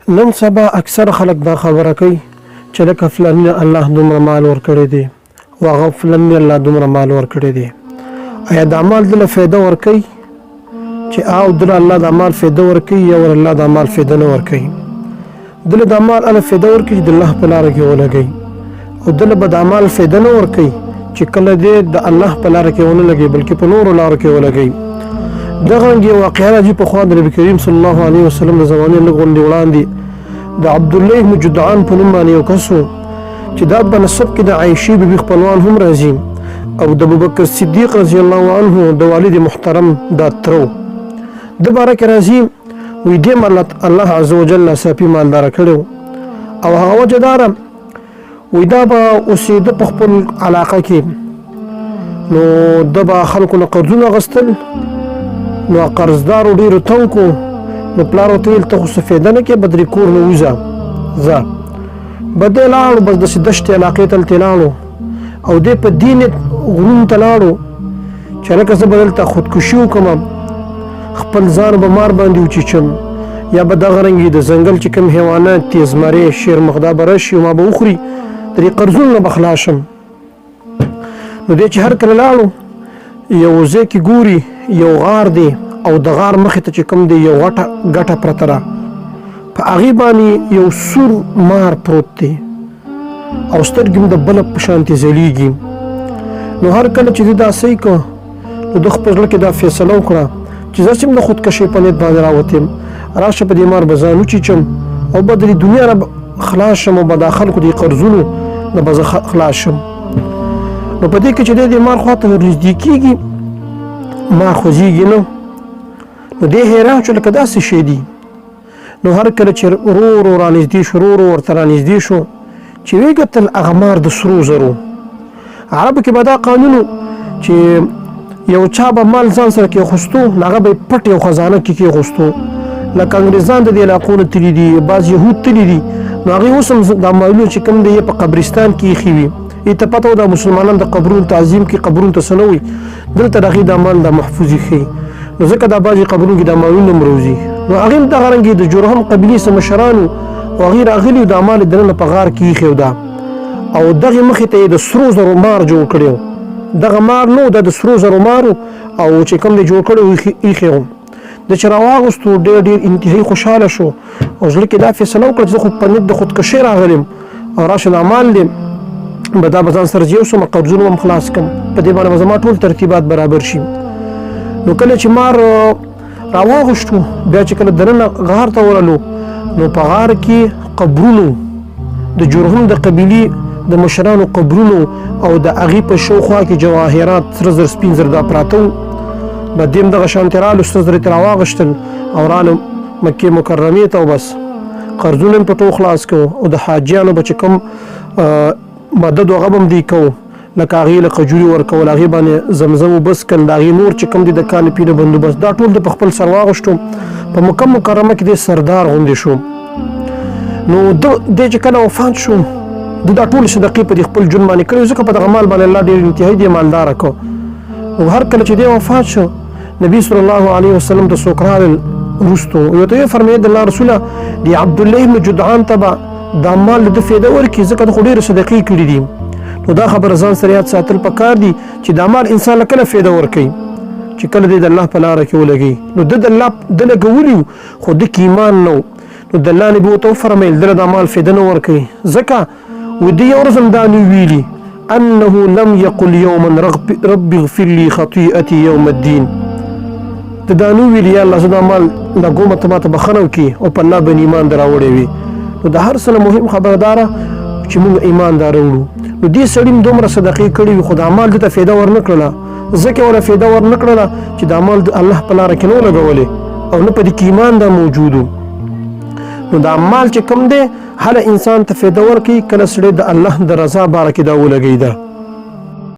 نن سبا اکثر خلک دا خبره کوي چې لکه فلاني الله دومره مال ورکړی دی او هغه فلاني الله دومره مال ورکړی دی. آیا دا مال دله فایده ورکوي چې او دله الله دا مال فایده ورکوي یا ور الله دا مال فایده نه ورکوي؟ دله دا مال هغه فایده ورکوي چې د الله په لاره کې ولګوي، او دله به دا مال فایده نه ورکوي چې کله دې د الله په لاره کې ونه لګوي بلکې په نورو لارو کې ولګوي. دغه یو واقعه راځي پخوا د نبي کریم صلی الله علیه وسلم د زمانې لږ غوندې وړاندې د عبدالله بن جدعان په نوم باندې یو کس و چې دا په نسب کې د عایشې بیبي خپلوان هم راځي، او د ابوبکر صدیق رضی الله عنه د والد محترم دا ترو د باره کې راځي. وی دې الله عز وجل ناڅاپي مالداره کړی او هغه وجه داره وی دا به اوسېده په خپل علاقه کې، نو ده به خلکو نه قرضونه اخیستل، نو قرضدارو ډېرو تنګ کو، نو پلار ورته ویل ته خو څه فایده نه کوې بدرې کور نه وځه ځه. به دی لاړو بس داسې دشتې علاقې ته هلتې لاړو او دی په دې نیت غرونو ته لاړو چې هلکه زه به دلته خودکشي وکړم، خپل ځان به مار باندې وچیچم، یا به دغه رنګې د ځنګل چې کوم حیوانات دي زمرې شیر مخدا به راشي او ما به وخوري، د دې قرضونو نه به خلاص شم. نو دی چې هر کله لاړو یو ځای کې ګوري یو غار دی او د غار مخې ته چې کوم دی یو غټه ګټه پرته ده، په هغې باندې یو سور مار پروت دی او سترګې هم د بلب په شانتې ځلیږي. نو هر کله چې دی دا صحیح کړه نو د خپل زړه کې دا فیصله وکړه چې زه چې هم د خودکشۍ په نیت باندې راوتم راشه په دې مار به ځان وچیچم او به د دنیا نه خلاص شم او به دا خلکو د قرضونو نه به زه خلاص شم. نو په دې کې چې دی د مار خوا ته ورنږدې کېږي مار خوځېږي نه، نو دی حیران شو لکه داسې شی دي. نو هر کله چې ورو ورو رانږدې شو ورو ورو ورته رانږدې شو چې ویې کتل هغه مار د سرو زرو. عربو کې به دا قانون چې یو چا به مال ځان سره کېښوستو نو هغه به یې پټ یو خزانه کې کېښوستو، لکه انګریزان د دې علاقو نه تللي دي، بعض یهود تللي دي، نو هغې اوس هم دا مالونه چې کوم دی په قبرستان کې ایښي وي. ای ته پته و د مسلمانانو د قبرونو تعظیم کې قبرونو ته څه نه وي، دلته د هغې دا مال دا محفوظ ایښي، نو ځکه دا بعضې قبرونو کې دا مالونه هم روځي. نو هغې هم دغه رنګې د جرهم قبیلې څه مشرانو او هغې راغلي و دا مال یې دننه په غار کې ایښی و دا، او دغې مخې ته یې د سرو زرو مار جوړ کړی و. دغه مار نه و دا د سرو زرو مار او چې کوم دی جوړ کړی و ایښی و. د چې راواغوستو ډېر ډېر انتهایي خوشحاله شو او زړه کې دا فیصله وکړه چې زه خو په نیت د خودکشۍ راغلم او راشه دا مال دی به دا به ځان سره یو څومره قرضونه هم خلاص کړم، په دې باندې به زما ټول ترتیبات برابر شي. نو کله چې مار راواغوشتو بیا چې کله دننه غار ته ورغلو نو په غار کې قبرونو د جرهم د قبیلې د مشرانو قبرونو او د هغې په شاوخوا کې جواهرات سره زر سپین زر دا پراته وو. به دې هم دغه شانتې رالو سره زر یې ترې راواغوشتل او رالو مکې مکرمې ته او بس قرضونه یې په ټول خلاص کړو او د حاجیانو به چې کوم مدد هغه به هم دوی کوو، لکه هغې له قجوري ورکول، هغې باندې زمزم وبس کړل، د هغې نور چې کوم دی د کانپي نه بندوبست دا ټول د په خپل سر واغوشتو. په مکه مکرمه کې دی سردار غوندې شو. نو دی چې کله وفات شو دا ټولې صدقې په دې خپل ژوند باندې کړې ځکه په دغه مال باندې الله ډېر انتهایي دی مالداره کړو. او هر کله چې دی وفات شو نبي صلی الله علیه وسلم ته څوک راغلل وروستو یو ته یې فرمیل د الله رسوله د عبدالله بن جدعان ته به دا مال د فایده ورکړي ځکه د خو ډېرې صدقې کړي دي. نو دا خبره ځان سره یاد ساتل پکار دي چې دا مال انسان له کله فایده ورکوي چې کله دی د الله په لاره کې ولګوي. نو ده لګولي خو ده کې ایمان نه و، نو د الله نبي ورته وفرمیل دله دا مال فایده نه ورکوي ځکه ودې یو ورځ هم دا نه ویلي انه لم یقل یوما رب اغفر لي خطیئتي یوم الدین. د دا نه ویلي یا الله زه دا مال لګومه ته ماته بخښنه وکړي او په الله باندې ایمان در راوړی وي. نو د هر څه نه مهم خبره دا ده چې موږ ایمان دا راوړو. نو دې سړي هم دومره صدقې کړي وي خو دا مال دې ته فایده ورنه کړله، ځکه یې ورله فایده ورنه کړله چې دا مال د الله په لاره کې نه لګولې او نه په دې کې ایمان دا موجود و. نو دا مال چې کوم دی هله انسان ته فایده ورکوي کله سړی د الله د رضا باره کې دا ولګوي ده.